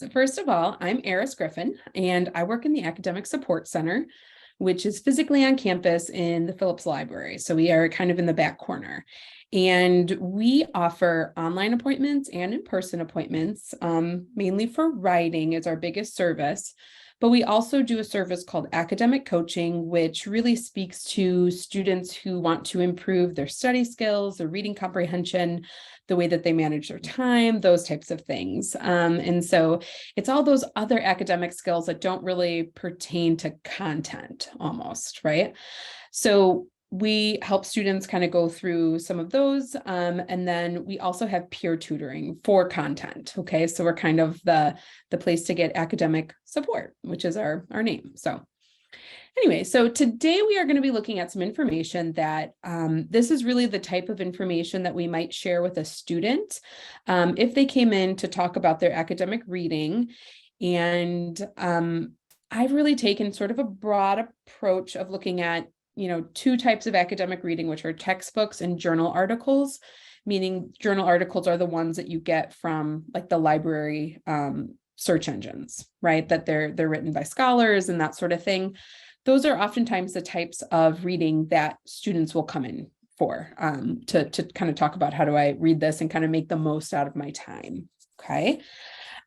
So first of all, I'm Eris Griffin, and I work in the Academic Support Center, which is physically on campus in the Phillips Library. So we are kind of in the back corner. And we offer online appointments and in-person appointments, mainly for writing is our biggest service. But we also do a service called academic coaching, which really speaks to students who want to improve their study skills, their reading comprehension, the way that they manage their time, those types of things. And so it's all those other academic skills that don't really pertain to content almost, right? So we help students kind of go through some of those. And then we also have peer tutoring for content. Okay, so we're kind of the place to get academic support, which is our name. So anyway, so today we are going to be looking at some information that this is really the type of information that we might share with a student if they came in to talk about their academic reading. And I've really taken sort of a broad approach of looking at two types of academic reading, which are textbooks and journal articles, meaning journal articles are the ones that you get from like the library search engines, right? That they're written by scholars and that sort of thing. Those are oftentimes the types of reading that students will come in for to kind of talk about how do I read this and kind of make the most out of my time. Okay.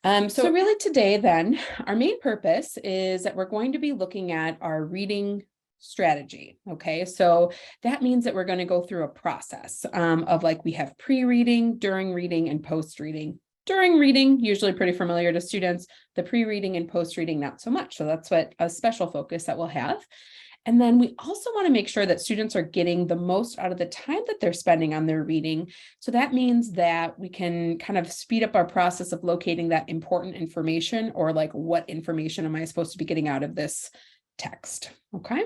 So really today then, our main purpose is that we're going to be looking at our reading strategy. Okay, so that means that we're going to go through a process of like we have pre-reading, during reading, and post-reading. During reading, usually pretty familiar to students, the pre-reading and post-reading, not so much. So that's what a special focus that we'll have. And then we also want to make sure that students are getting the most out of the time that they're spending on their reading. So that means that we can kind of speed up our process of locating that important information, or like what information am I supposed to be getting out of this text? Okay.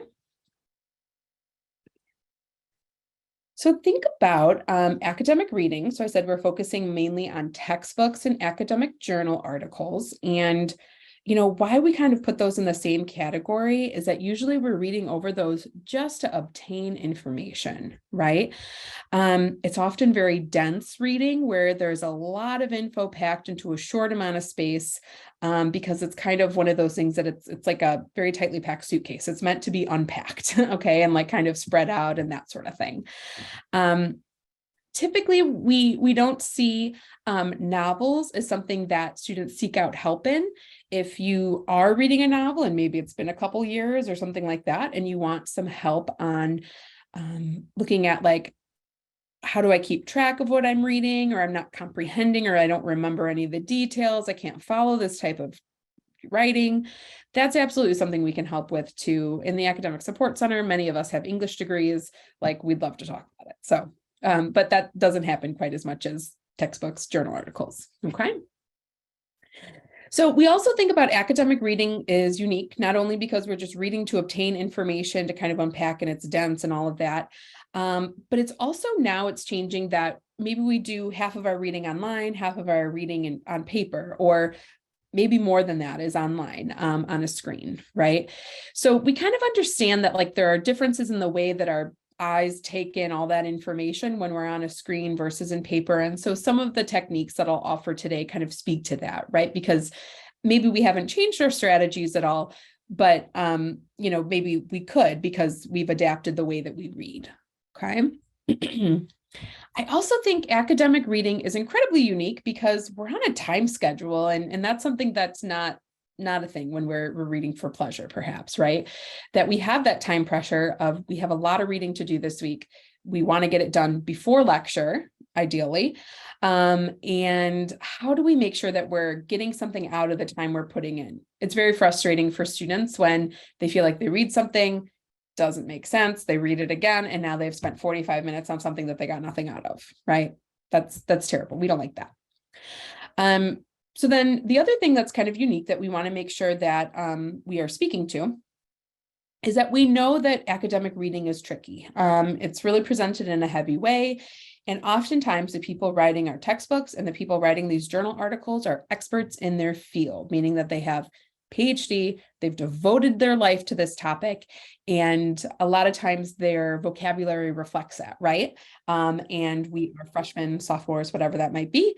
So think about academic reading. So I said we're focusing mainly on textbooks and academic journal articles. And why we kind of put those in the same category is that usually we're reading over those just to obtain information, right? It's often very dense reading where there's a lot of info packed into a short amount of space because it's kind of one of those things that it's like a very tightly packed suitcase. It's meant to be unpacked, okay, and like kind of spread out and that sort of thing. Typically, we don't see novels as something that students seek out help in. If you are reading a novel and maybe it's been a couple years or something like that, and you want some help on looking at like, how do I keep track of what I'm reading, or I'm not comprehending, or I don't remember any of the details, I can't follow this type of writing, that's absolutely something we can help with too. In the Academic Support Center, many of us have English degrees, like we'd love to talk about it. So but that doesn't happen quite as much as textbooks, journal articles. Okay. So we also think about academic reading is unique, not only because we're just reading to obtain information to kind of unpack and it's dense and all of that, but it's also now it's changing that maybe we do half of our reading online, half of our reading on paper, or maybe more than that is online on a screen, right? So we kind of understand that like there are differences in the way that our eyes take in all that information when we're on a screen versus in paper. And so some of the techniques that I'll offer today kind of speak to that, right? Because maybe we haven't changed our strategies at all, but maybe we could because we've adapted the way that we read. Okay. I also think academic reading is incredibly unique because we're on a time schedule, and that's something that's not a thing when we're reading for pleasure, perhaps, right? That we have that time pressure of we have a lot of reading to do this week. We want to get it done before lecture, ideally. And how do we make sure that we're getting something out of the time we're putting in? It's very frustrating for students when they feel like they read something, doesn't make sense, they read it again, and now they've spent 45 minutes on something that they got nothing out of, right? That's terrible. We don't like that. So then the other thing that's kind of unique that we want to make sure that we are speaking to is that we know that academic reading is tricky. It's really presented in a heavy way. And oftentimes the people writing our textbooks and the people writing these journal articles are experts in their field, meaning that they have PhD, they've devoted their life to this topic. And a lot of times their vocabulary reflects that, right? And we are freshmen, sophomores, whatever that might be.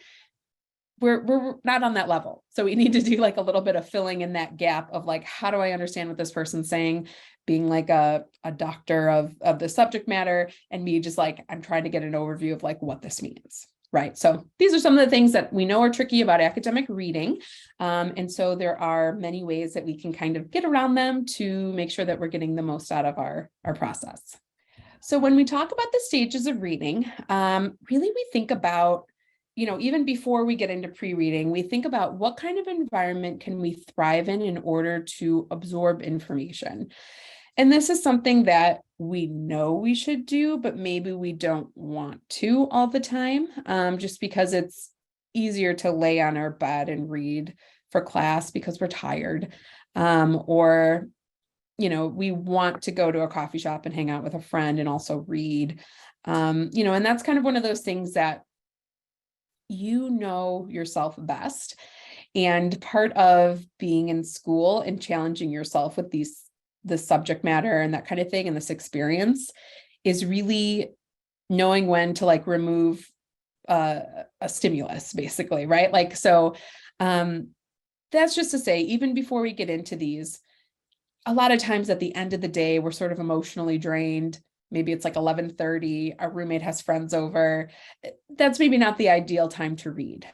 we're not on that level. So we need to do like a little bit of filling in that gap of like, how do I understand what this person's saying? Being like a doctor of the subject matter, and me just like, I'm trying to get an overview of like what this means. Right. So these are some of the things that we know are tricky about academic reading. And so there are many ways that we can kind of get around them to make sure that we're getting the most out of our process. So when we talk about the stages of reading, really we think about, even before we get into pre-reading, we think about what kind of environment can we thrive in order to absorb information. And this is something that we know we should do, but maybe we don't want to all the time, just because it's easier to lay on our bed and read for class because we're tired, or we want to go to a coffee shop and hang out with a friend and also read, and that's kind of one of those things that yourself best. And part of being in school and challenging yourself with the subject matter and that kind of thing and this experience is really knowing when to like remove a stimulus, basically, right? Like, so that's just to say, even before we get into these, a lot of times at the end of the day, we're sort of emotionally drained. Maybe it's like 11:30, our roommate has friends over. That's maybe not the ideal time to read.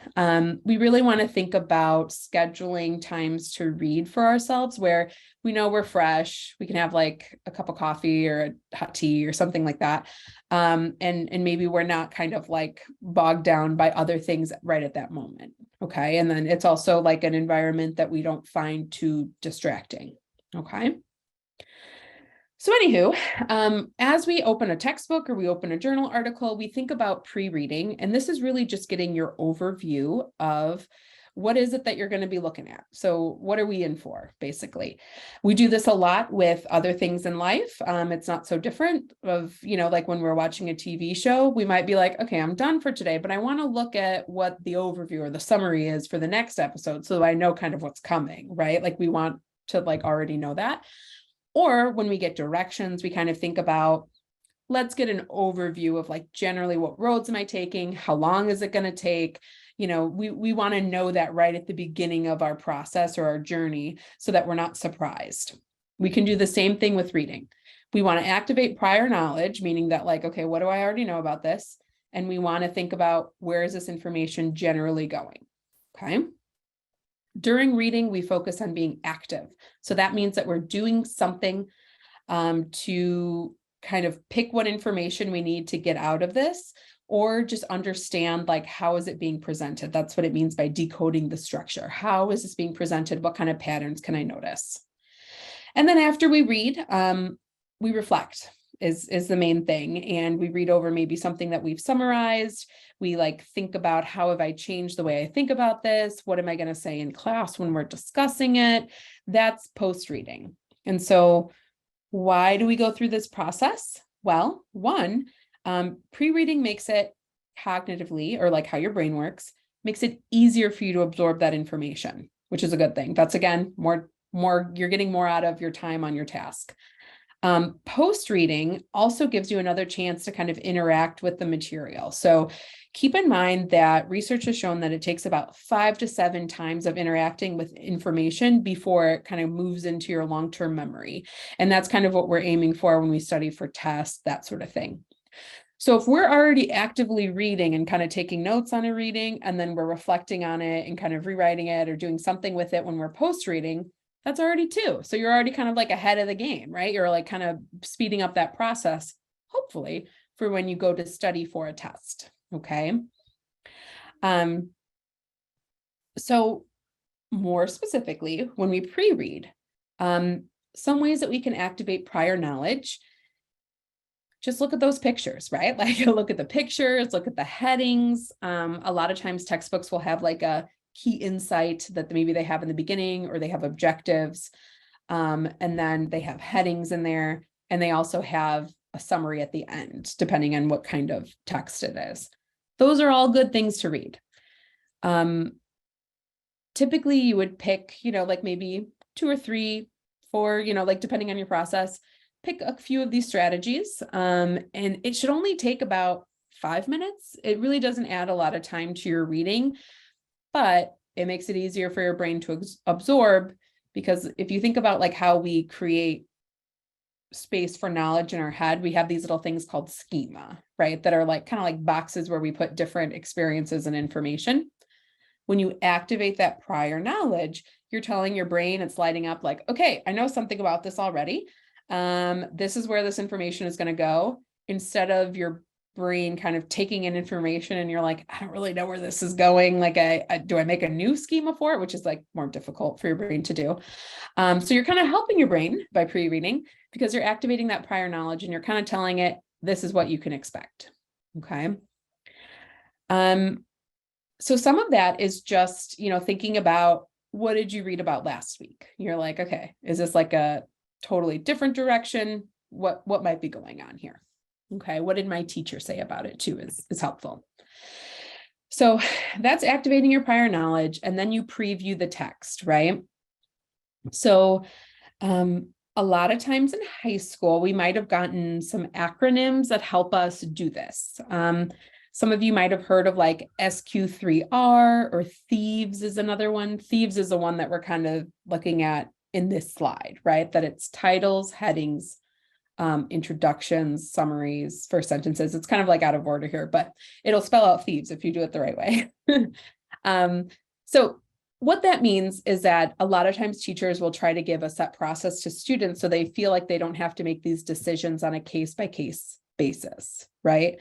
We really want to think about scheduling times to read for ourselves where we know we're fresh. We can have like a cup of coffee or a hot tea or something like that. And maybe we're not kind of like bogged down by other things right at that moment. Okay. And then it's also like an environment that we don't find too distracting. Okay. So anywho, as we open a textbook or we open a journal article, we think about pre-reading, and this is really just getting your overview of what is it that you're going to be looking at. So what are we in for, basically? We do this a lot with other things in life. It's not so different of, like when we're watching a TV show, we might be like, okay, I'm done for today, but I want to look at what the overview or the summary is for the next episode so I know kind of what's coming, right? Like we want to like already know that. Or when we get directions, we kind of think about, let's get an overview of like generally what roads am I taking? How long is it going to take? We want to know that right at the beginning of our process or our journey so that we're not surprised. We can do the same thing with reading. We want to activate prior knowledge, meaning that like, okay, what do I already know about this? And we want to think about where is this information generally going? Okay. During reading, we focus on being active. So that means that we're doing something to kind of pick what information we need to get out of this, or just understand like, how is it being presented? That's what it means by decoding the structure. How is this being presented? What kind of patterns can I notice? And then after we read, we reflect is the main thing. And we read over maybe something that we've summarized. We like think about, how have I changed the way I think about this? What am I going to say in class when we're discussing it? That's post-reading. And so why do we go through this process? Well, one, pre-reading makes it cognitively, or like how your brain works, makes it easier for you to absorb that information, which is a good thing. That's again, more, you're getting more out of your time on your task. Post-reading also gives you another chance to kind of interact with the material. So keep in mind that research has shown that it takes about 5 to 7 times of interacting with information before it kind of moves into your long-term memory. And that's kind of what we're aiming for when we study for tests, that sort of thing. So if we're already actively reading and kind of taking notes on a reading, and then we're reflecting on it and kind of rewriting it or doing something with it when we're post-reading, that's already 2. So you're already kind of like ahead of the game, right? You're like kind of speeding up that process, hopefully, for when you go to study for a test. Okay. So more specifically, when we pre-read, some ways that we can activate prior knowledge, just look at those pictures, right? Like look at the pictures, look at the headings. A lot of times textbooks will have like a key insight that maybe they have in the beginning, or they have objectives. And then they have headings in there, and they also have a summary at the end, depending on what kind of text it is. Those are all good things to read. Typically you would pick, like maybe 2 or 3, 4, like depending on your process, pick a few of these strategies. And it should only take about 5 minutes. It really doesn't add a lot of time to your reading. but it makes it easier for your brain to absorb, because if you think about like how we create space for knowledge in our head, we have these little things called schema, right? That are like kind of like boxes where we put different experiences and information. When you activate that prior knowledge, you're telling your brain, it's lighting up like, okay, I know something about this already. This is where this information is going to go, instead of your brain kind of taking in information and you're like, I don't really know where this is going. Like, do I make a new schema for it, which is like more difficult for your brain to do. So you're kind of helping your brain by pre-reading, because you're activating that prior knowledge and you're kind of telling it, this is what you can expect. Okay. So some of that is just, thinking about, what did you read about last week? You're like, okay, is this like a totally different direction? What might be going on here? Okay. What did my teacher say about it too is helpful. So that's activating your prior knowledge. And then you preview the text, right? So, a lot of times in high school, we might have gotten some acronyms that help us do this. Some of you might have heard of like SQ3R, or Thieves is another one. Thieves is the one that we're kind of looking at in this slide, right? That it's titles, headings, introductions, summaries, first sentences. It's kind of like out of order here, but it'll spell out thieves if you do it the right way. So what that means is that a lot of times teachers will try to give a set process to students so they feel like they don't have to make these decisions on a case-by-case basis, right?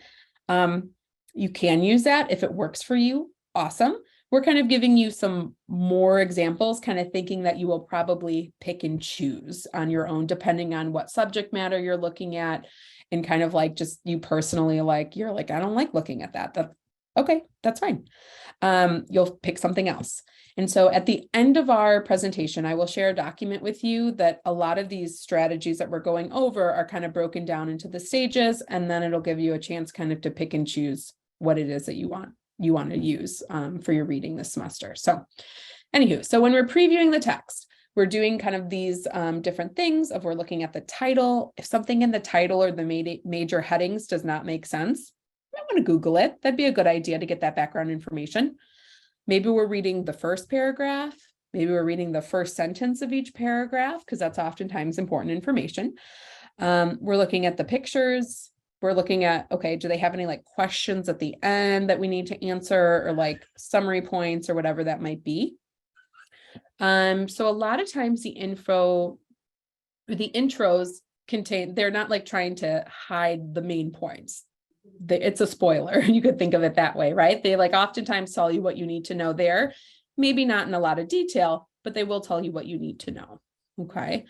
You can use that if it works for you. Awesome. We're kind of giving you some more examples, kind of thinking that you will probably pick and choose on your own, depending on what subject matter you're looking at, and kind of like just you personally, like, you're like, I don't like looking at that. Okay, that's fine. You'll pick something else. And so at the end of our presentation, I will share a document with you that a lot of these strategies that we're going over are kind of broken down into the stages, and then it'll give you a chance kind of to pick and choose what it is that you want to use for your reading this semester. So anywho, so when we're previewing the text, we're doing kind of these different things of, we're looking at the title. If something in the title or the major headings does not make sense, I want to Google it. That'd be a good idea to get that background information. Maybe we're reading the first paragraph. Maybe we're reading the first sentence of each paragraph, because that's oftentimes important information. We're looking at the pictures. We're looking at, okay, do they have any like questions at the end that we need to answer, or like summary points or whatever that might be. So a lot of times the intros contain, they're not like trying to hide the main points. It's a spoiler. You could think of it that way, right? They like oftentimes tell you what you need to know there, maybe not in a lot of detail, but they will tell you what you need to know. Okay.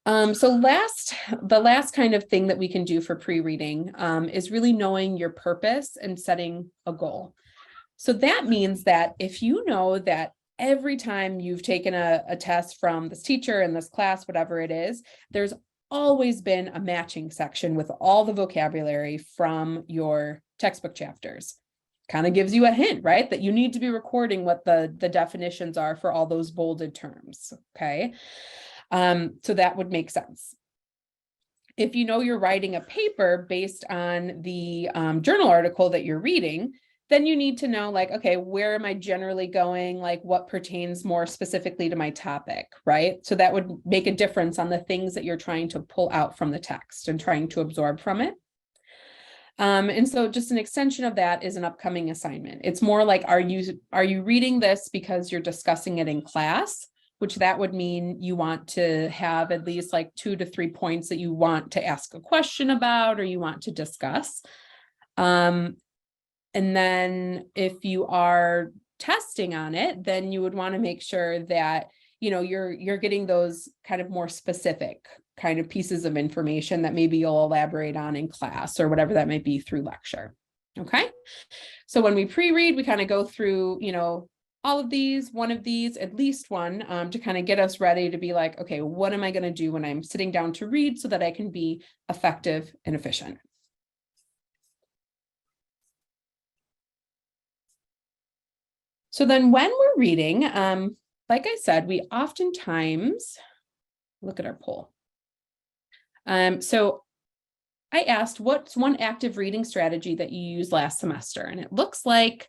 So the last kind of thing that we can do for pre-reading is really knowing your purpose and setting a goal. So that means that if you know that every time you've taken a test from this teacher in this class, whatever it is, there's always been a matching section with all the vocabulary from your textbook chapters. Kind of gives you a hint, right? That you need to be recording what the definitions are for all those bolded terms, okay? So that would make sense. If you know you're writing a paper based on the journal article that you're reading, then you need to know like, okay, where am I generally going? Like what pertains more specifically to my topic, right? So that would make a difference on the things that you're trying to pull out from the text and trying to absorb from it. And so just an extension of that is an upcoming assignment. It's more like, are you reading this because you're discussing it in class? Which that would mean you want to have at least like 2 to 3 points that you want to ask a question about or you want to discuss. And then if you are testing on it, then you would want to make sure that, you're getting those kind of more specific kind of pieces of information that maybe you'll elaborate on in class or whatever that might be through lecture. Okay. So when we pre-read, we kind of go through, all of these, one of these, at least one, to kind of get us ready to be like, okay, what am I going to do when I'm sitting down to read so that I can be effective and efficient? So then when we're reading, like I said, we oftentimes look at our poll. So I asked, what's one active reading strategy that you used last semester? And it looks like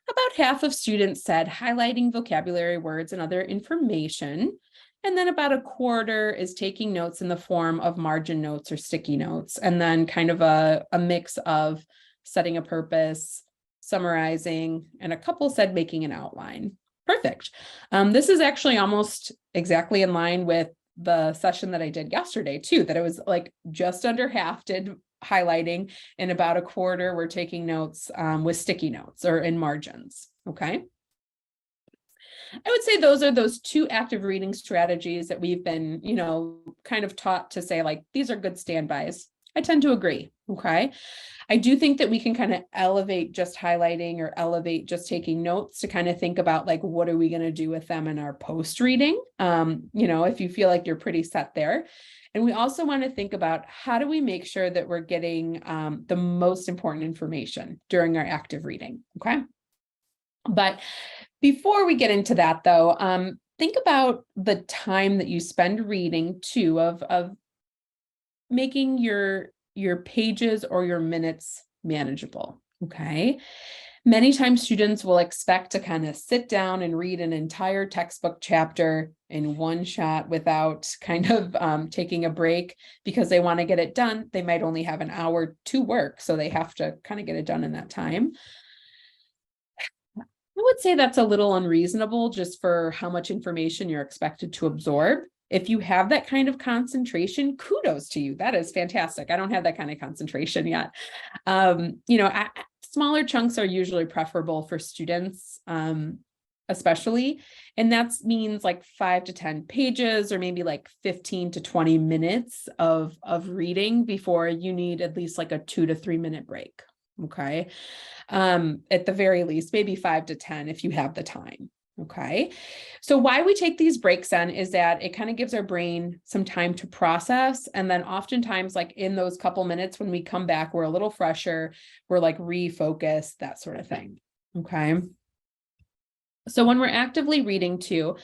About half of students said highlighting vocabulary words and other information. And then about a quarter is taking notes in the form of margin notes or sticky notes. And then kind of a mix of setting a purpose, summarizing, and a couple said making an outline. Perfect. This is actually almost exactly in line with the session that I did yesterday too, that it was like just under half did highlighting and about a quarter were taking notes with sticky notes or in margins. Okay. I would say those are those two active reading strategies that we've been, kind of taught to say, like, these are good standbys. I tend to agree. Okay. I do think that we can kind of elevate just highlighting or elevate just taking notes to kind of think about, like, what are we going to do with them in our post reading? If you feel like you're pretty set there. And we also want to think about how do we make sure that we're getting the most important information during our active reading. Okay. But before we get into that, though, think about the time that you spend reading too, of making your pages or your minutes manageable. Okay. Many times students will expect to kind of sit down and read an entire textbook chapter in one shot without kind of taking a break because they want to get it done. They might only have an hour to work, so they have to kind of get it done in that time. I would say that's a little unreasonable just for how much information you're expected to absorb. If you have that kind of concentration, kudos to you. That is fantastic. I don't have that kind of concentration yet. Smaller chunks are usually preferable for students, especially. And that means like 5 to 10 pages or maybe like 15 to 20 minutes of reading before you need at least like a 2 to 3 minute break. Okay. At the very least, maybe 5 to 10 if you have the time. Okay. So why we take these breaks then is that it kind of gives our brain some time to process. And then oftentimes, like in those couple minutes when we come back, we're a little fresher, we're like refocused, that sort of thing. Okay. So when we're actively reading too,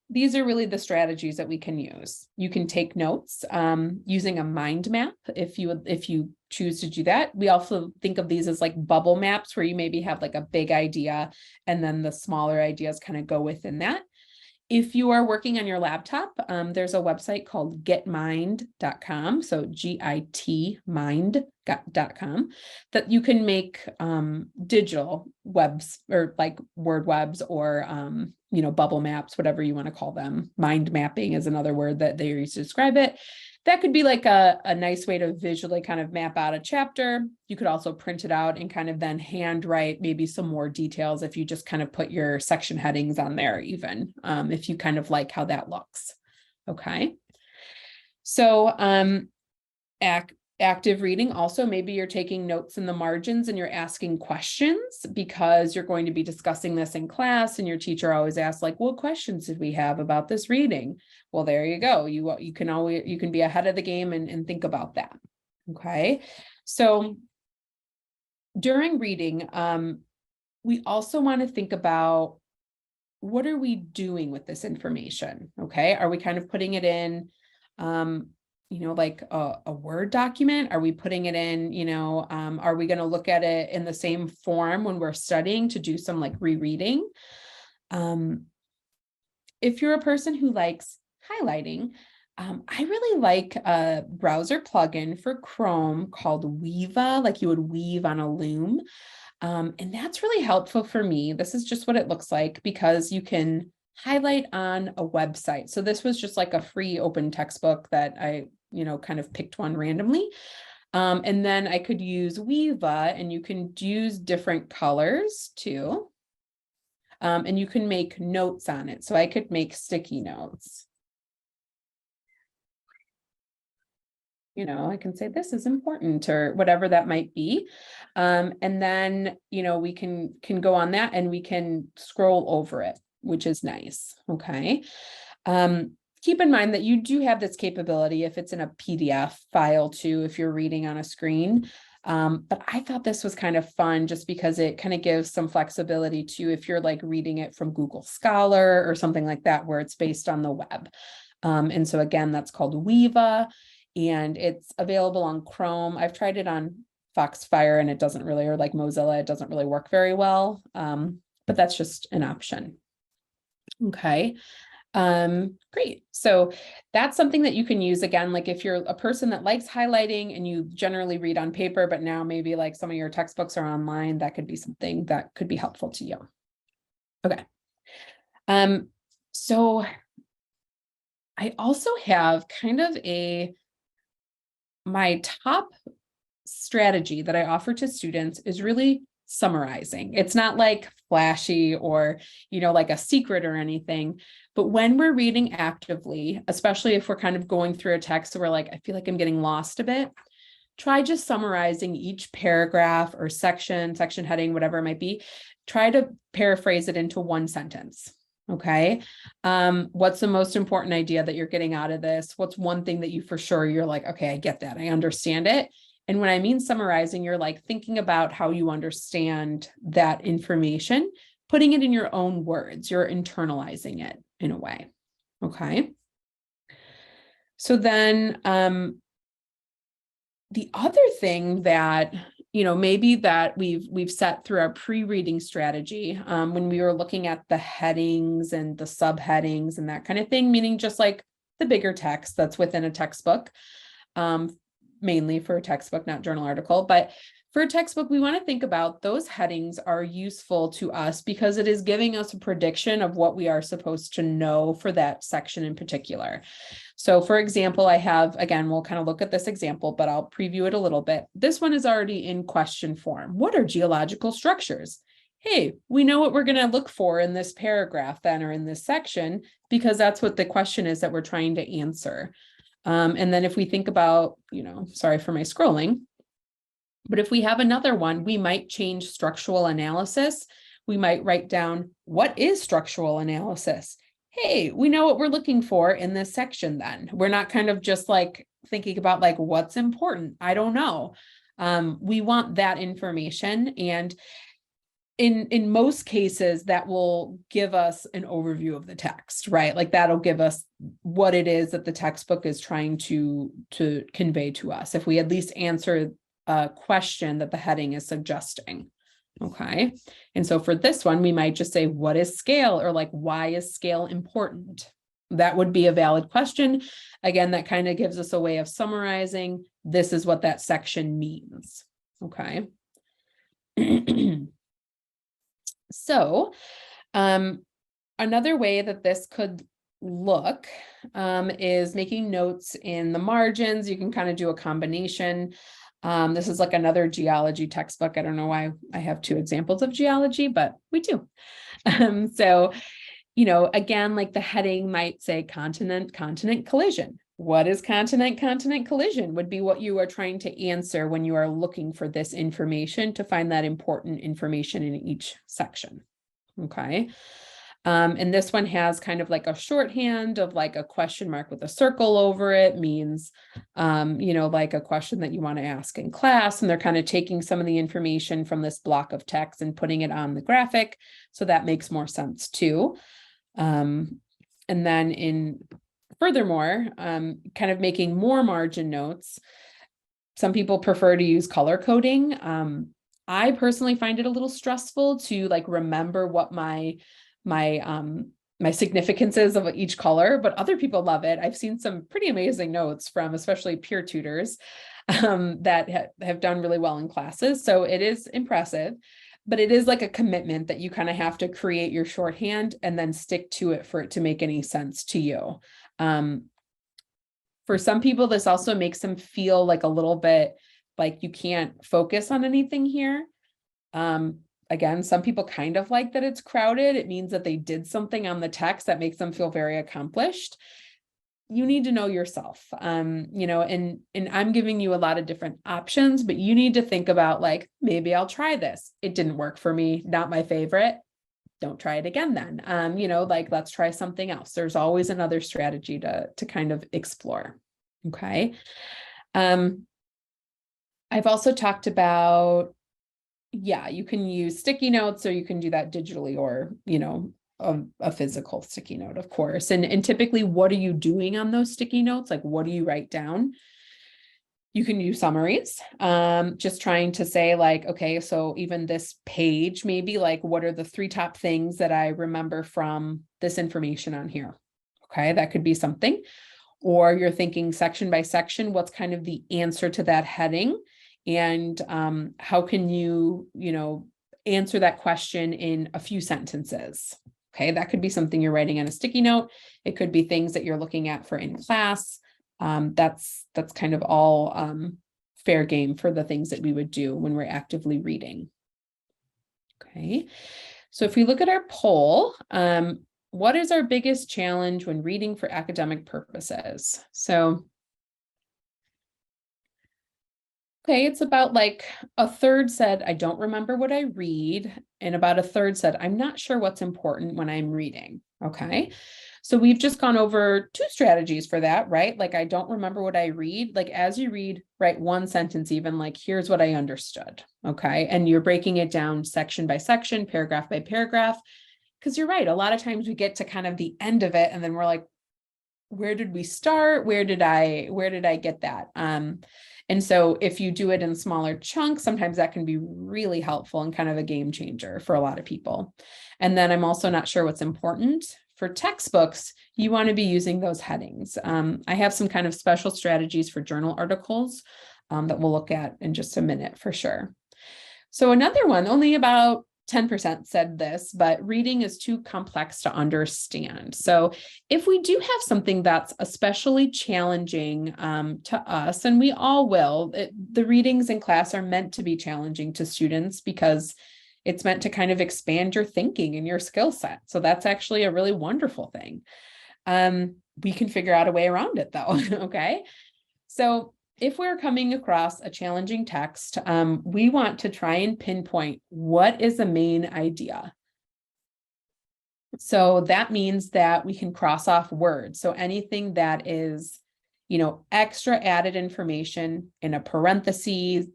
these are really the strategies that we can use. You can take notes using a mind map if you choose to do that. We also think of these as like bubble maps where you maybe have like a big idea and then the smaller ideas kind of go within that. If you are working on your laptop, there's a website called getmind.com, so GIT mind.com, that you can make digital webs or like word webs or, bubble maps, whatever you want to call them. Mind mapping is another word that they use to describe it. That could be like a nice way to visually kind of map out a chapter. You could also print it out and kind of then handwrite maybe some more details if you just kind of put your section headings on there even, if you kind of like how that looks. Okay. So active reading also, maybe you're taking notes in the margins and you're asking questions because you're going to be discussing this in class and your teacher always asks, like, what questions did we have about this reading? Well, there you go. You can be ahead of the game and think about that. Okay. So during reading, we also want to think about what are we doing with this information? Okay. Are we kind of putting it in, like a Word document? Are we putting it in, are we going to look at it in the same form when we're studying to do some like rereading? If you're a person who likes highlighting, I really like a browser plugin for Chrome called Weava, like you would weave on a loom. And that's really helpful for me. This is just what it looks like because you can highlight on a website. So this was just like a free open textbook that I, kind of picked one randomly. And then I could use Weava and you can use different colors too. And you can make notes on it. So I could make sticky notes. I can say this is important or whatever that might be. And then, we can go on that and we can scroll over it, which is nice. Okay. Keep in mind that you do have this capability if it's in a PDF file too, if you're reading on a screen. But I thought this was kind of fun just because it kind of gives some flexibility to if you're like reading it from Google Scholar or something like that, where it's based on the web. And so again, that's called Weava and it's available on Chrome. I've tried it on Foxfire and it doesn't really, or like Mozilla, it doesn't really work very well. But that's just an option. Okay. Great. So that's something that you can use again, like if you're a person that likes highlighting and you generally read on paper, but now maybe like some of your textbooks are online, that could be something that could be helpful to you. Okay. So I also have kind of my top strategy that I offer to students is really summarizing. It's not like flashy or, like a secret or anything, but when we're reading actively, especially if we're kind of going through a text, so we're like, I feel like I'm getting lost a bit, try just summarizing each paragraph or section heading, whatever it might be. Try to paraphrase it into one sentence. Okay. What's the most important idea that you're getting out of this? What's one thing that you for sure you're like, okay, I get that. I understand it. And when I mean summarizing, you're like thinking about how you understand that information, putting it in your own words, you're internalizing it in a way. Okay. So then, the other thing that, maybe that we've set through our pre-reading strategy, when we were looking at the headings and the subheadings and that kind of thing, meaning just like the bigger text that's within a textbook, mainly for a textbook, not journal article, but for a textbook, we want to think about those headings are useful to us because it is giving us a prediction of what we are supposed to know for that section in particular. So for example, I have, again, we'll kind of look at this example, but I'll preview it a little bit. This one is already in question form. What are geological structures? Hey, we know what we're going to look for in this paragraph then, or in this section, because that's what the question is that we're trying to answer. And then if we think about, sorry for my scrolling, but if we have another one, we might change structural analysis. We might write down, what is structural analysis? Hey, we know what we're looking for in this section then. We're not kind of just like thinking about like what's important. I don't know. We want that information. And in most cases, that will give us an overview of the text, right? Like that'll give us what it is that the textbook is trying to convey to us. If we at least answer a question that the heading is suggesting. Okay. And so for this one, we might just say, what is scale? Or like, why is scale important? That would be a valid question. Again, that kind of gives us a way of summarizing. This is what that section means. Okay. So, another way that this could look is making notes in the margins. You can kind of do a combination. This is like another geology textbook. I don't know why I have two examples of geology, but we do. So, again, like the heading might say continent collision. What is continent collision would be what you are trying to answer when you are looking for this information to find that important information in each section. Okay. And this one has kind of like a shorthand of like a question mark with a circle over it means, like a question that you want to ask in class. And they're kind of taking some of the information from this block of text and putting it on the graphic. So that makes more sense too. And then furthermore, kind of making more margin notes. Some people prefer to use color coding. I personally find it a little stressful to like remember what my significance is of each color, but other people love it. I've seen some pretty amazing notes from especially peer tutors that have done really well in classes. So it is impressive, but it is like a commitment that you kind of have to create your shorthand and then stick to it for it to make any sense to you. For some people, this also makes them feel like a little bit like you can't focus on anything here. Again, some people kind of like that it's crowded. It means that they did something on the text that makes them feel very accomplished. You need to know yourself, and I'm giving you a lot of different options, but you need to think about like, maybe I'll try this. It didn't work for me, not my favorite. Don't try it again then. Like let's try something else. There's always another strategy to kind of explore. Okay. I've also talked about, you can use sticky notes or you can do that digitally or, a physical sticky note, of course. And typically, what are you doing on those sticky notes? Like, what do you write down? You can use summaries, just trying to say like, okay, so even this page, maybe like, what are the 3 top things that I remember from this information on here? Okay, that could be something. Or you're thinking section by section, what's kind of the answer to that heading? And how can you, answer that question in a few sentences? Okay, that could be something you're writing on a sticky note. It could be things that you're looking at for in class. That's kind of all fair game for the things that we would do when we're actively reading. Okay, so if we look at our poll, what is our biggest challenge when reading for academic purposes? So, okay, it's about like a third said, I don't remember what I read. And about a third said, I'm not sure what's important when I'm reading. Okay. So we've just gone over 2 strategies for that, right? Like, I don't remember what I read. Like, as you read, write 1 sentence, even like, here's what I understood. Okay. And you're breaking it down section by section, paragraph by paragraph. Because you're right. A lot of times we get to kind of the end of it and then we're like, where did we start? Where did I get that? And so if you do it in smaller chunks, sometimes that can be really helpful and kind of a game changer for a lot of people. And then I'm also not sure what's important. For textbooks, you want to be using those headings. I have some kind of special strategies for journal articles that we'll look at in just a minute for sure. So another one, only about 10% said this, but reading is too complex to understand. So if we do have something that's especially challenging to us, and we all will, the readings in class are meant to be challenging to students because it's meant to kind of expand your thinking and your skill set. So that's actually a really wonderful thing. We can figure out a way around it though, okay? So if we're coming across a challenging text, we want to try and pinpoint what is the main idea. So that means that we can cross off words. So anything that is, extra added information in parentheses,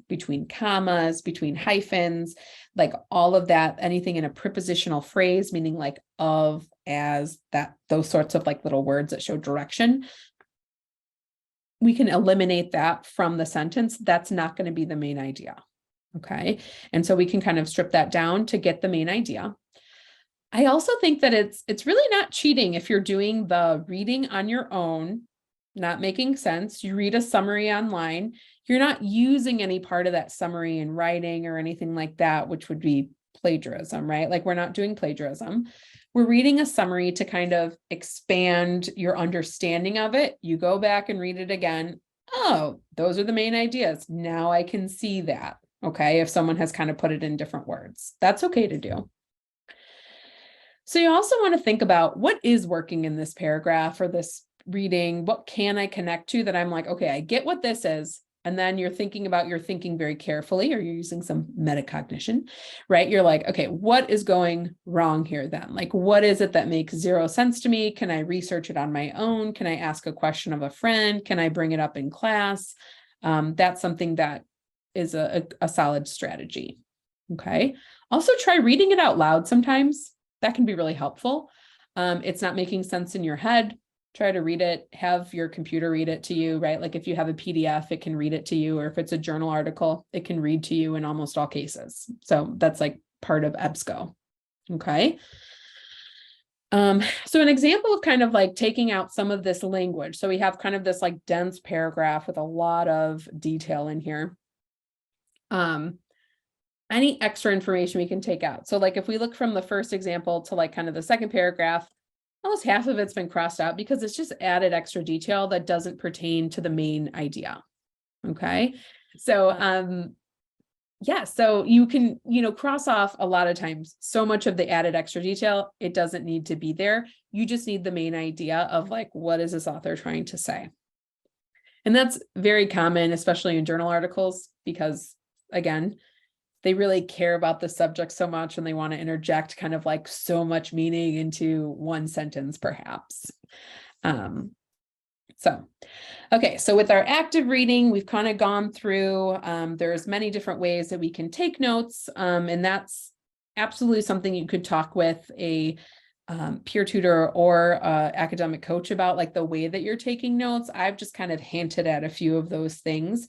between commas, between hyphens, like all of that, anything in a prepositional phrase, meaning like of, as, that, those sorts of like little words that show direction. We can eliminate that from the sentence. That's not going to be the main idea. Okay. And so we can kind of strip that down to get the main idea. I also think that it's really not cheating if you're doing the reading on your own, not making sense. You read a summary online. You're not using any part of that summary in writing or anything like that, which would be plagiarism, right? Like, we're not doing plagiarism. We're reading a summary to kind of expand your understanding of it. You go back and read it again. Oh, those are the main ideas. Now I can see that. Okay. If someone has kind of put it in different words, that's okay to do. So you also want to think about what is working in this paragraph or this reading. What can I connect to that I'm like, okay, I get what this is. And then you're thinking about your thinking very carefully, or you're using some metacognition, right? You're like, okay, what is going wrong here then? Like, what is it that makes 0 sense to me? Can I research it on my own? Can I ask a question of a friend? Can I bring it up in class? That's something that is a solid strategy. Okay. Also try reading it out loud sometimes. That can be really helpful. It's not making sense in your head. Try to read it, have your computer read it to you, right? Like if you have a PDF, it can read it to you, or if it's a journal article, it can read to you in almost all cases. So that's like part of EBSCO. Okay. So an example of kind of like taking out some of this language. So we have kind of this like dense paragraph with a lot of detail in here. Any extra information we can take out. So like if we look from the first example to like kind of the second paragraph, almost half of it's been crossed out because it's just added extra detail that doesn't pertain to the main idea. Okay. So, yeah, so you can, cross off a lot of times so much of the added extra detail, it doesn't need to be there. You just need the main idea of like, what is this author trying to say? And that's very common, especially in journal articles, because again, they really care about the subject so much and they want to interject kind of like so much meaning into one sentence, perhaps. Okay, so with our active reading, we've kind of gone through, there's many different ways that we can take notes, and that's absolutely something you could talk with a peer tutor or academic coach about like the way that you're taking notes. I've just kind of hinted at a few of those things.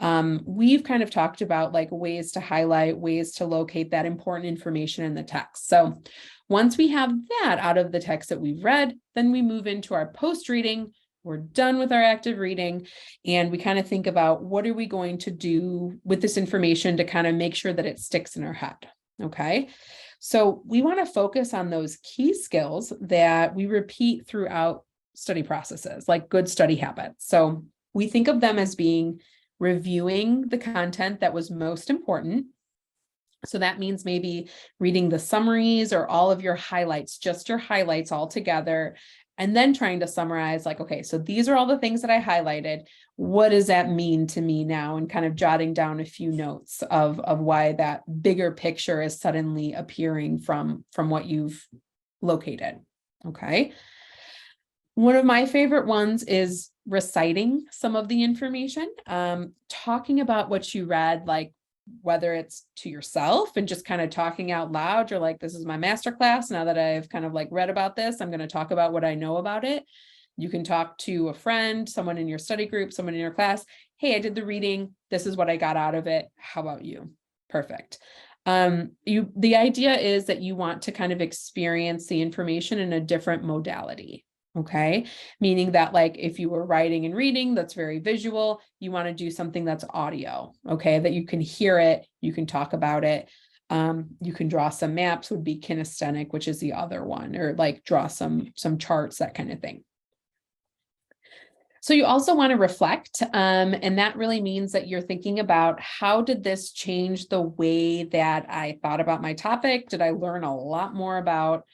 We've kind of talked about like ways to highlight, ways to locate that important information in the text. So once we have that out of the text that we've read, then we move into our post reading. We're done with our active reading, and we kind of think about what are we going to do with this information to kind of make sure that it sticks in our head. Okay. So we want to focus on those key skills that we repeat throughout study processes, like good study habits. So we think of them as being reviewing the content that was most important. So that means maybe reading the summaries or all of your highlights, just your highlights all together, and then trying to summarize like, okay, so these are all the things that I highlighted. What does that mean to me now? And kind of jotting down a few notes of why that bigger picture is suddenly appearing from what you've located. Okay. One of my favorite ones is reciting some of the information, talking about what you read, like whether it's to yourself and just kind of talking out loud. You're like, this is my master class. Now that I've kind of like read about this, I'm going to talk about what I know about it. You can talk to a friend, someone in your study group, someone in your class. Hey, I did the reading. This is what I got out of it. How about you? Perfect. The idea is that you want to kind of experience the information in a different modality. Okay. Meaning that like if you were writing and reading, that's very visual, you want to do something that's audio. Okay. That you can hear it, you can talk about it. You can draw some maps, would be kinesthetic, which is the other one, or like draw some charts, that kind of thing. So you also want to reflect, and that really means that you're thinking about how did this change the way that I thought about my topic? Did I learn a lot more about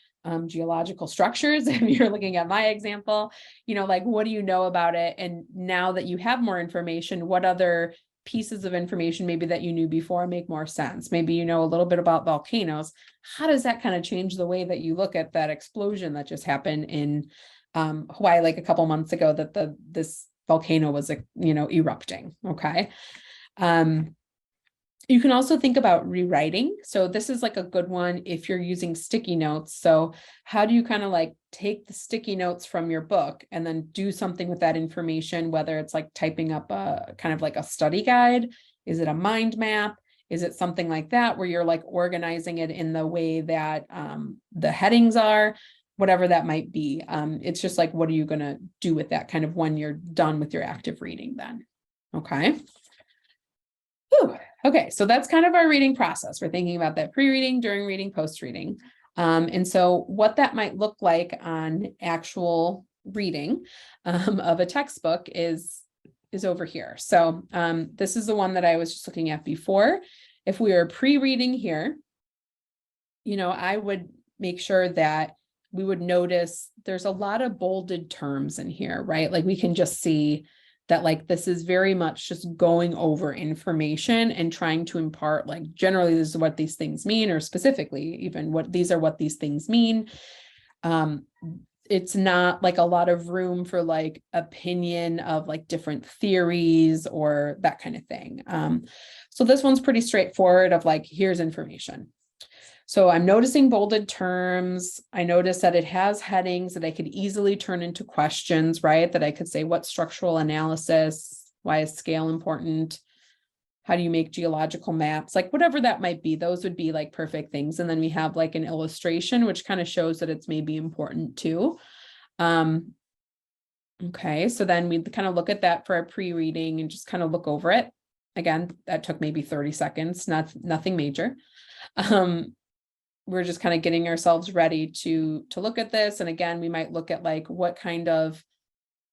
geological structures? If you're looking at my example, like what do you know about it? And now that you have more information, what other pieces of information maybe that you knew before make more sense? Maybe you know a little bit about volcanoes. How does that kind of change the way that you look at that explosion that just happened in Hawaii like a couple months ago, that this volcano was erupting? Okay. You can also think about rewriting. So this is like a good one if you're using sticky notes. So how do you kind of like take the sticky notes from your book and then do something with that information, whether it's like typing up a kind of like a study guide? Is it a mind map? Is it something like that where you're like organizing it in the way that the headings are? Whatever that might be. It's just like, what are you going to do with that kind of when you're done with your active reading then? Okay. Whew. Okay, so that's kind of our reading process. We're thinking about that pre-reading, during reading, post-reading. And so what that might look like on actual reading of a textbook is over here. So this is the one that I was just looking at before. If we are pre-reading here, I would make sure that we would notice there's a lot of bolded terms in here, right? Like we can just see that like this is very much just going over information and trying to impart like generally this is what these things mean, or specifically even what these things mean. It's not like a lot of room for like opinion of like different theories or that kind of thing. So this one's pretty straightforward of like, here's information. So I'm noticing bolded terms. I notice that it has headings that I could easily turn into questions, right? That I could say, what structural analysis? Why is scale important? How do you make geological maps? Like whatever that might be, those would be like perfect things. And then we have like an illustration, which kind of shows that it's maybe important too. Okay, so then we kind of look at that for our pre-reading and just kind of look over it. Again, that took maybe 30 seconds, nothing major. We're just kind of getting ourselves ready to look at this. And again, we might look at like, what kind of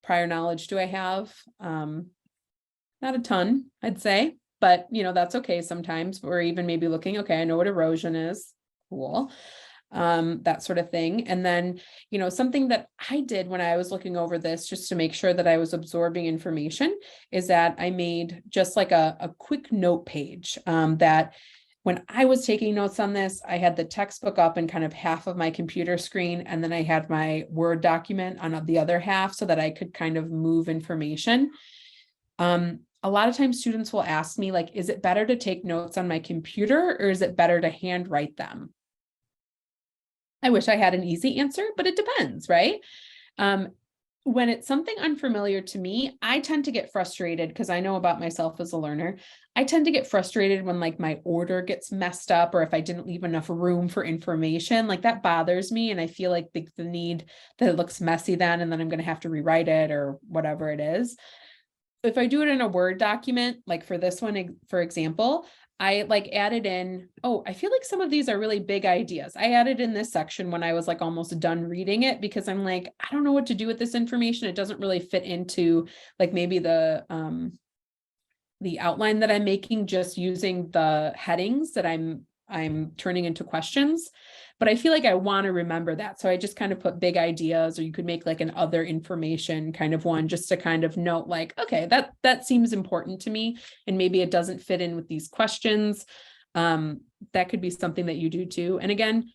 prior knowledge do I have? Not a ton, I'd say, but that's okay. Sometimes we're even maybe looking, okay, I know what erosion is. Cool. That sort of thing. And then, something that I did when I was looking over this, just to make sure that I was absorbing information, is that I made just like a quick note page that when I was taking notes on this, I had the textbook up in kind of half of my computer screen, and then I had my Word document on the other half so that I could kind of move information. A lot of times students will ask me, like, is it better to take notes on my computer or is it better to handwrite them? I wish I had an easy answer, but it depends, right? When it's something unfamiliar to me, I tend to get frustrated because I know about myself as a learner. I tend to get frustrated when like my order gets messed up or if I didn't leave enough room for information, like that bothers me. And I feel like the need that it looks messy then, and then I'm going to have to rewrite it or whatever it is. If I do it in a Word document, like for this one, for example, I like added in, oh, I feel like some of these are really big ideas. I added in this section when I was like almost done reading it because I'm like, I don't know what to do with this information. It doesn't really fit into like maybe the outline that I'm making, just using the headings that I'm turning into questions. But I feel like I want to remember that. So I just kind of put big ideas, or you could make like an other information kind of one just to kind of note like, okay, that seems important to me. And maybe it doesn't fit in with these questions. That could be something that you do too. And again,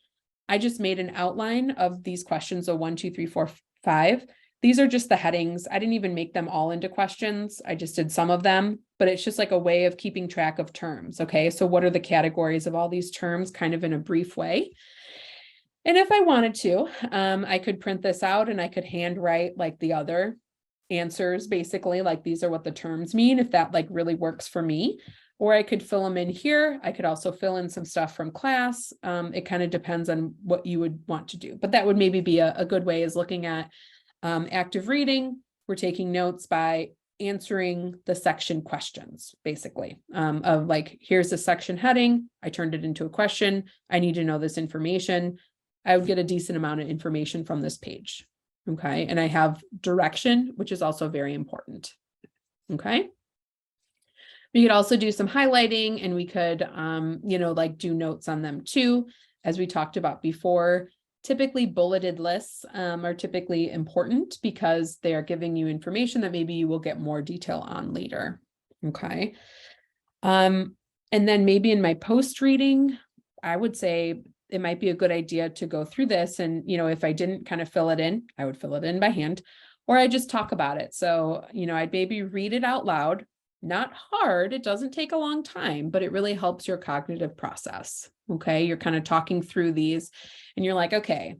I just made an outline of these questions. So 1, 2, 3, 4, 5. These are just the headings. I didn't even make them all into questions. I just did some of them, but it's just like a way of keeping track of terms. Okay. So what are the categories of all these terms kind of in a brief way? And if I wanted to, I could print this out and I could handwrite like the other answers, basically, like these are what the terms mean, if that like really works for me. Or I could fill them in here. I could also fill in some stuff from class. It kind of depends on what you would want to do, but that would maybe be a good way, is looking at active reading. We're taking notes by answering the section questions, basically, of like, here's the section heading. I turned it into a question. I need to know this information. I would get a decent amount of information from this page. Okay. And I have direction, which is also very important. Okay. We could also do some highlighting, and we could, like do notes on them too. As we talked about before, typically bulleted lists are typically important because they are giving you information that maybe you will get more detail on later. Okay. And then maybe in my post reading, I would say it might be a good idea to go through this. And, if I didn't kind of fill it in, I would fill it in by hand, or I just talk about it. So, I'd maybe read it out loud. Not hard. It doesn't take a long time, but it really helps your cognitive process. Okay. You're kind of talking through these and you're like, okay,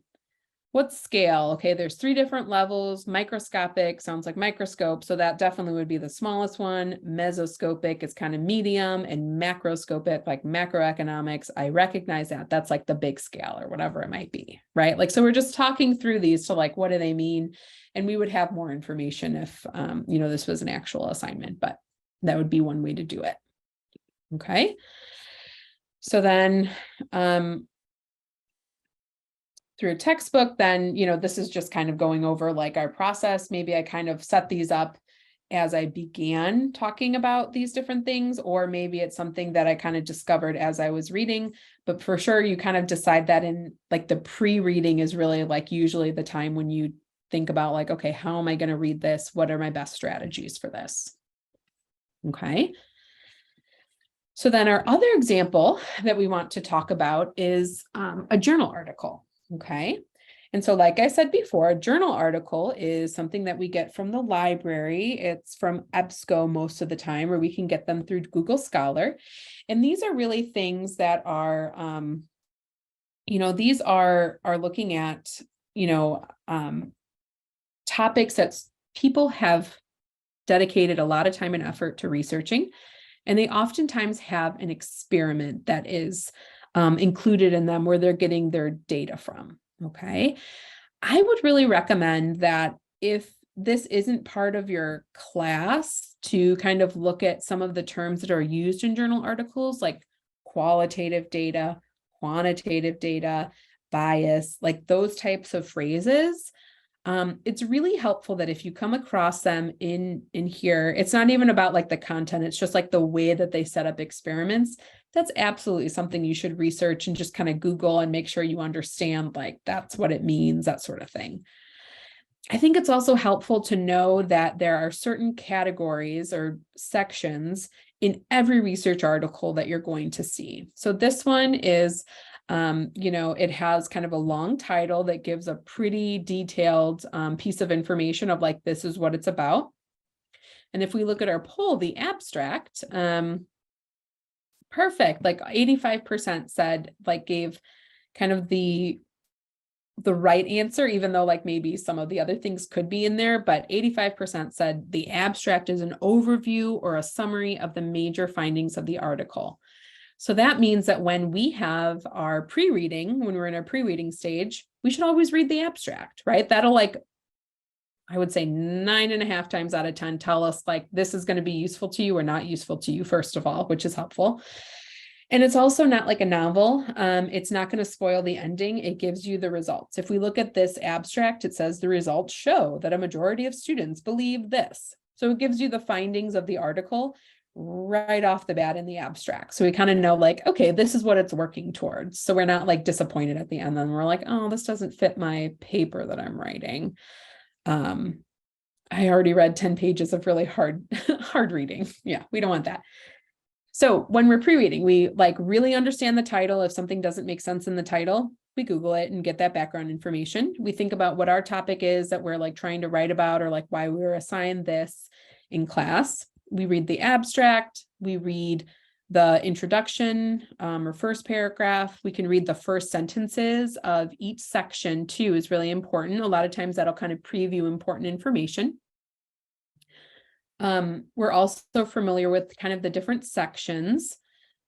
what scale? Okay. There's 3 different levels. Microscopic sounds like microscope. So that definitely would be the smallest one. Mesoscopic is kind of medium, and macroscopic, like macroeconomics. I recognize that. That's like the big scale or whatever it might be. Right. Like, so we're just talking through these to like, what do they mean? And we would have more information if, this was an actual assignment, but that would be one way to do it. Okay. So then, through a textbook, then, this is just kind of going over like our process. Maybe I kind of set these up as I began talking about these different things, or maybe it's something that I kind of discovered as I was reading, but for sure you kind of decide that in like the pre-reading is really like usually the time when you think about like, okay, how am I going to read this? What are my best strategies for this? Okay. So then our other example that we want to talk about is a journal article. Okay. And so, like I said before, a journal article is something that we get from the library. It's from EBSCO most of the time, or we can get them through Google Scholar. And these are really things that are, these are looking at, topics that people have dedicated a lot of time and effort to researching. And they oftentimes have an experiment that is included in them where they're getting their data from. Okay. I would really recommend that if this isn't part of your class, to kind of look at some of the terms that are used in journal articles, like qualitative data, quantitative data, bias, like those types of phrases. It's really helpful that if you come across them in here, it's not even about like the content, it's just like the way that they set up experiments. That's absolutely something you should research and just kind of Google and make sure you understand like that's what it means, that sort of thing. I think it's also helpful to know that there are certain categories or sections in every research article that you're going to see. So this one is it has kind of a long title that gives a pretty detailed piece of information of like, this is what it's about. And if we look at our poll, the abstract, perfect, like 85% said, like gave kind of the the right answer, even though like maybe some of the other things could be in there, but 85% said the abstract is an overview or a summary of the major findings of the article. So that means that when we have our pre-reading, when we're in our pre-reading stage, we should always read the abstract, right? That'll like, I would say 9.5 times out of 10 tell us like this is going to be useful to you or not useful to you, first of all, which is helpful. And it's also not like a novel. It's not going to spoil the ending. It gives you the results. If we look at this abstract, it says the results show that a majority of students believe this. So it gives you the findings of the article right off the bat in the abstract. So we kind of know like, okay, this is what it's working towards. So we're not like disappointed at the end. Then we're like, oh, this doesn't fit my paper that I'm writing. I already read 10 pages of really hard reading. Yeah, we don't want that. So when we're pre-reading, we like really understand the title. If something doesn't make sense in the title, we Google it and get that background information. We think about what our topic is that we're like trying to write about, or like why we were assigned this in class. We read the abstract, we read the introduction or first paragraph. We can read the first sentences of each section too, is really important. A lot of times that'll kind of preview important information. We're also familiar with kind of the different sections.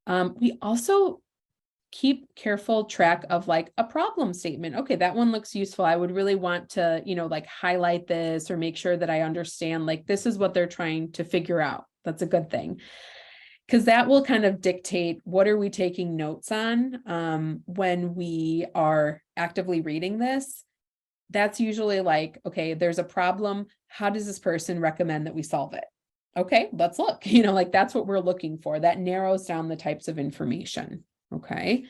We also keep careful track of like a problem statement. Okay, that one looks useful. I would really want to, like highlight this or make sure that I understand like this is what they're trying to figure out. That's a good thing. Because that will kind of dictate what are we taking notes on when we are actively reading this. That's usually like, okay, there's a problem. How does this person recommend that we solve it? Okay, let's look, like that's what we're looking for. That narrows down the types of information. Okay.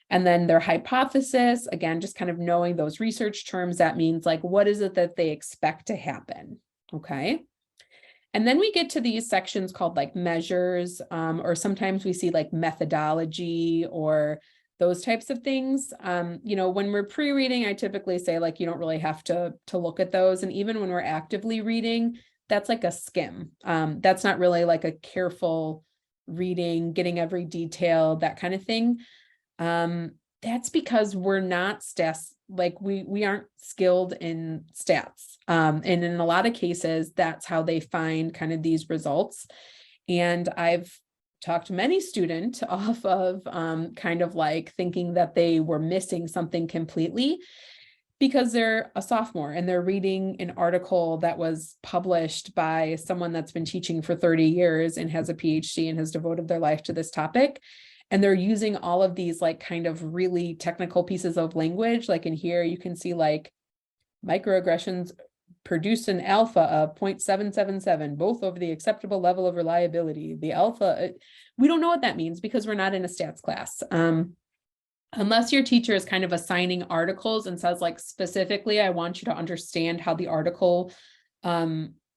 And then their hypothesis, again, just kind of knowing those research terms, that means like, what is it that they expect to happen? Okay. And then we get to these sections called like measures, or sometimes we see like methodology or those types of things. When we're pre-reading, I typically say like, you don't really have to look at those. And even when we're actively reading, that's like a skim. That's not really like a careful reading, getting every detail, that kind of thing. That's because we're not stats, like we aren't skilled in stats. And in a lot of cases, that's how they find kind of these results. And I've talked to many students off of kind of like thinking that they were missing something completely because they're a sophomore and they're reading an article that was published by someone that's been teaching for 30 years and has a PhD and has devoted their life to this topic. And they're using all of these like kind of really technical pieces of language. Like in here, you can see like microaggressions produced an alpha of 0.777, both over the acceptable level of reliability. The alpha, we don't know what that means because we're not in a stats class. Unless your teacher is kind of assigning articles and says like, specifically, I want you to understand how the article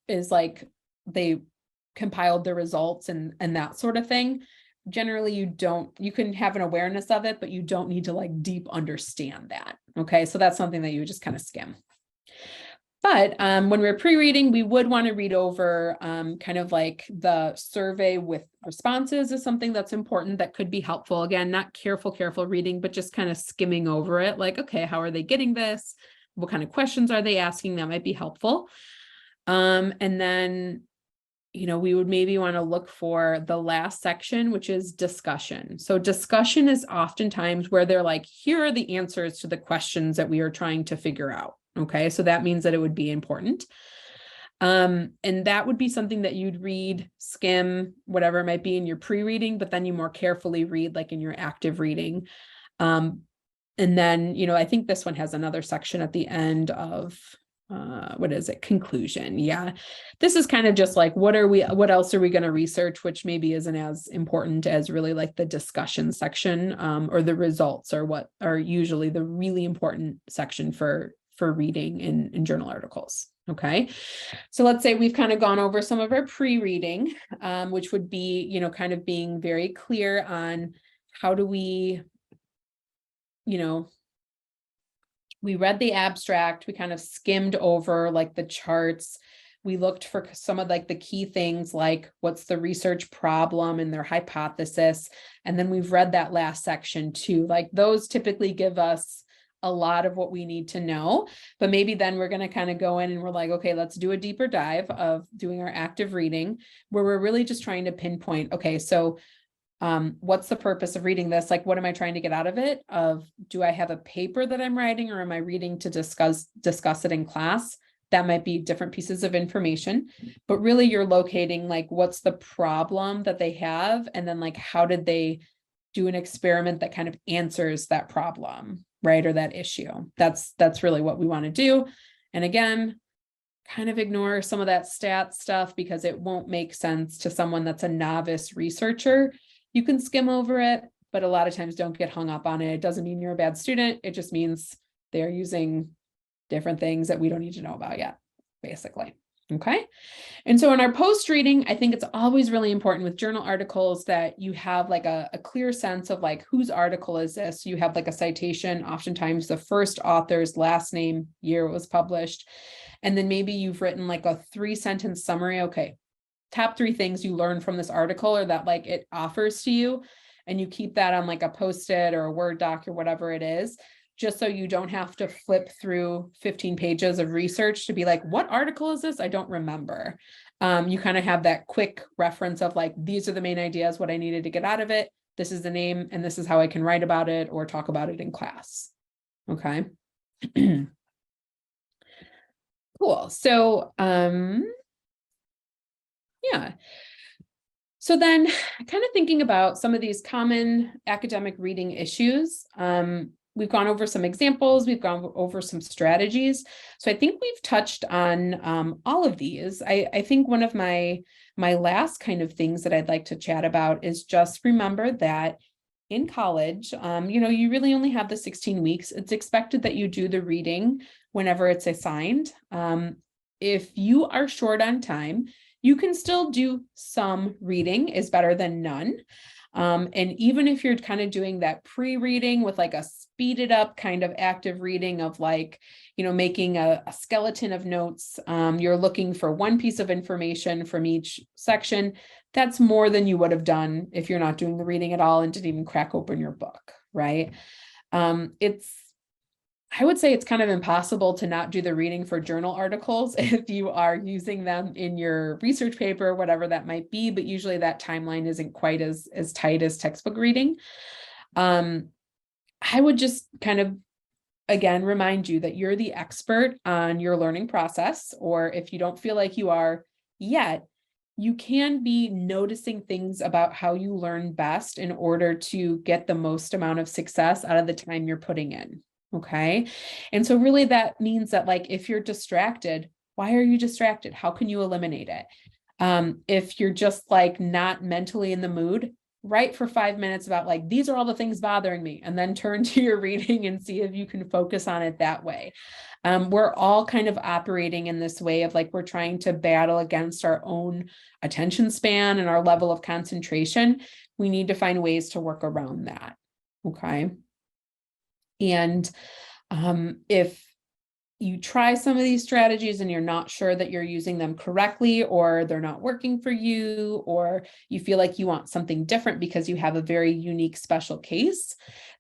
is like, they compiled the results and that sort of thing. Generally, you can have an awareness of it, but you don't need to like deep understand that. Okay. So that's something that you would just kind of skim. But when we're pre-reading, we would want to read over kind of like the survey with responses is something that's important that could be helpful. Again, not careful reading, but just kind of skimming over it. Like, okay, how are they getting this? What kind of questions are they asking? That might be helpful. And then, we would maybe want to look for the last section, which is discussion. So discussion is oftentimes where they're like, here are the answers to the questions that we are trying to figure out. Okay, so that means that it would be important. And that would be something that you'd read, skim, whatever it might be in your pre-reading, but then you more carefully read like in your active reading. And then, I think this one has another section at the end of, what is it? Conclusion. Yeah. This is kind of just like, what else are we going to research, which maybe isn't as important as really like the discussion section, or the results are what are usually the really important section for reading in journal articles. Okay. So let's say we've kind of gone over some of our pre-reading, which would be, kind of being very clear on how do we, we read the abstract, we kind of skimmed over like the charts. We looked for some of like the key things, like what's the research problem and their hypothesis. And then we've read that last section too. Like those typically give us a lot of what we need to know, but maybe then we're going to kind of go in and we're like, okay, let's do a deeper dive of doing our active reading, where we're really just trying to pinpoint, okay, so what's the purpose of reading this? Like, what am I trying to get out of it? Do I have a paper that I'm writing, or am I reading to discuss it in class? That might be different pieces of information, but really you're locating like, what's the problem that they have? And then like, how did they do an experiment that kind of answers that problem, right? Or that issue. That's really what we want to do. And again, kind of ignore some of that stat stuff because it won't make sense to someone that's a novice researcher. You can skim over it, but a lot of times don't get hung up on it. It doesn't mean you're a bad student. It just means they're using different things that we don't need to know about yet, basically. Okay. And so in our post reading, I think it's always really important with journal articles that you have like a clear sense of like, whose article is this? You have like a citation, oftentimes the first author's last name, year it was published. And then maybe you've written like a 3-sentence summary. Okay, top 3 things you learned from this article or that like it offers to you. And you keep that on like a Post-it or a Word doc or whatever it is, just so you don't have to flip through 15 pages of research to be like, what article is this? I don't remember. You kind of have that quick reference of like, these are the main ideas, what I needed to get out of it. This is the name, and this is how I can write about it or talk about it in class. Okay. Cool. So, yeah. So then kind of thinking about some of these common academic reading issues, we've gone over some examples, we've gone over some strategies. So I think we've touched on all of these. I think one of my last kind of things that I'd like to chat about is just remember that in college, you really only have the 16 weeks. It's expected that you do the reading whenever it's assigned. If you are short on time, you can still do some reading, is better than none. And even if you're kind of doing that pre-reading with like a speeded up kind of active reading of like, making a skeleton of notes, you're looking for one piece of information from each section. That's more than you would have done if you're not doing the reading at all and didn't even crack open your book, right? I would say it's kind of impossible to not do the reading for journal articles if you are using them in your research paper, whatever that might be, but usually that timeline isn't quite as tight as textbook reading. I would just kind of, again, remind you that you're the expert on your learning process, or if you don't feel like you are yet, you can be noticing things about how you learn best in order to get the most amount of success out of the time you're putting in. Okay. And so really that means that like, if you're distracted, why are you distracted? How can you eliminate it? If you're just like not mentally in the mood, write for 5 minutes about like, these are all the things bothering me, and then turn to your reading and see if you can focus on it that way. We're all kind of operating in this way of like, we're trying to battle against our own attention span and our level of concentration. We need to find ways to work around that. Okay. And if you try some of these strategies and you're not sure that you're using them correctly, or they're not working for you, or you feel like you want something different because you have a very unique special case,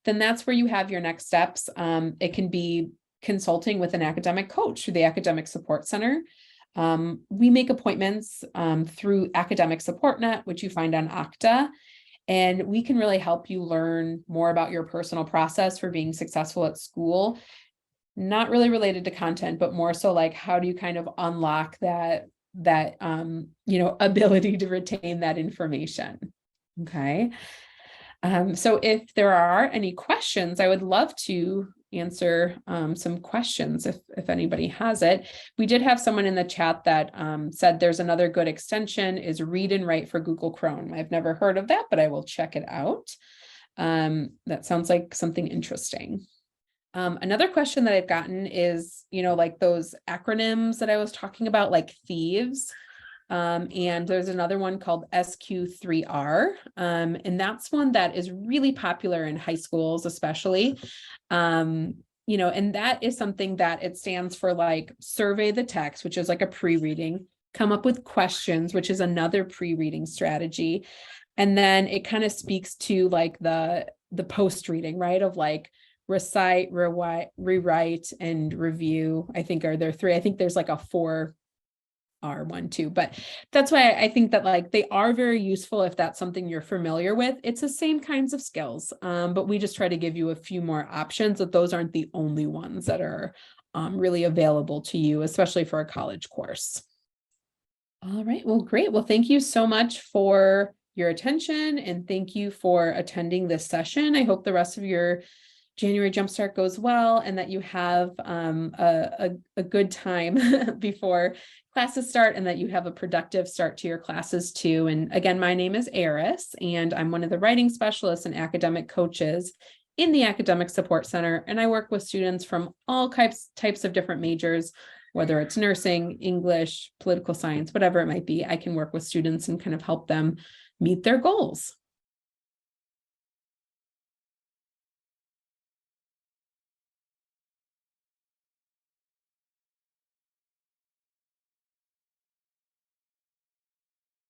then that's where you have your next steps. It can be consulting with an academic coach through the Academic Support Center. We make appointments through Academic Support Net, which you find on Okta. And we can really help you learn more about your personal process for being successful at school, not really related to content, but more so like, how do you kind of unlock that ability to retain that information? Okay. So if there are any questions, I would love to answer some questions if anybody has it. We did have someone in the chat that said there's another good extension is Read and Write for Google Chrome. I've never heard of that, but I will check it out. That sounds like something interesting. Another question that I've gotten is, like those acronyms that I was talking about, like thieves. And there's another one called SQ3R. And that's one that is really popular in high schools, especially. And that is something that it stands for like survey the text, which is like a pre-reading, come up with questions, which is another pre-reading strategy. And then it kind of speaks to like the post reading, right? Of like, recite, rewrite, and review, I think are there three. I think there's like a 4R1 too, but that's why I think that like they are very useful if that's something you're familiar with. It's the same kinds of skills, but we just try to give you a few more options, that those aren't the only ones that are really available to you, especially for a college course. All right, well, great. Well, thank you so much for your attention, and thank you for attending this session. I hope the rest of your January Jumpstart goes well, and that you have a good time before classes start, and that you have a productive start to your classes too. And again, my name is Eris, and I'm one of the writing specialists and academic coaches in the Academic Support Center. And I work with students from all types of different majors, whether it's nursing, English, political science, whatever it might be. I can work with students and kind of help them meet their goals.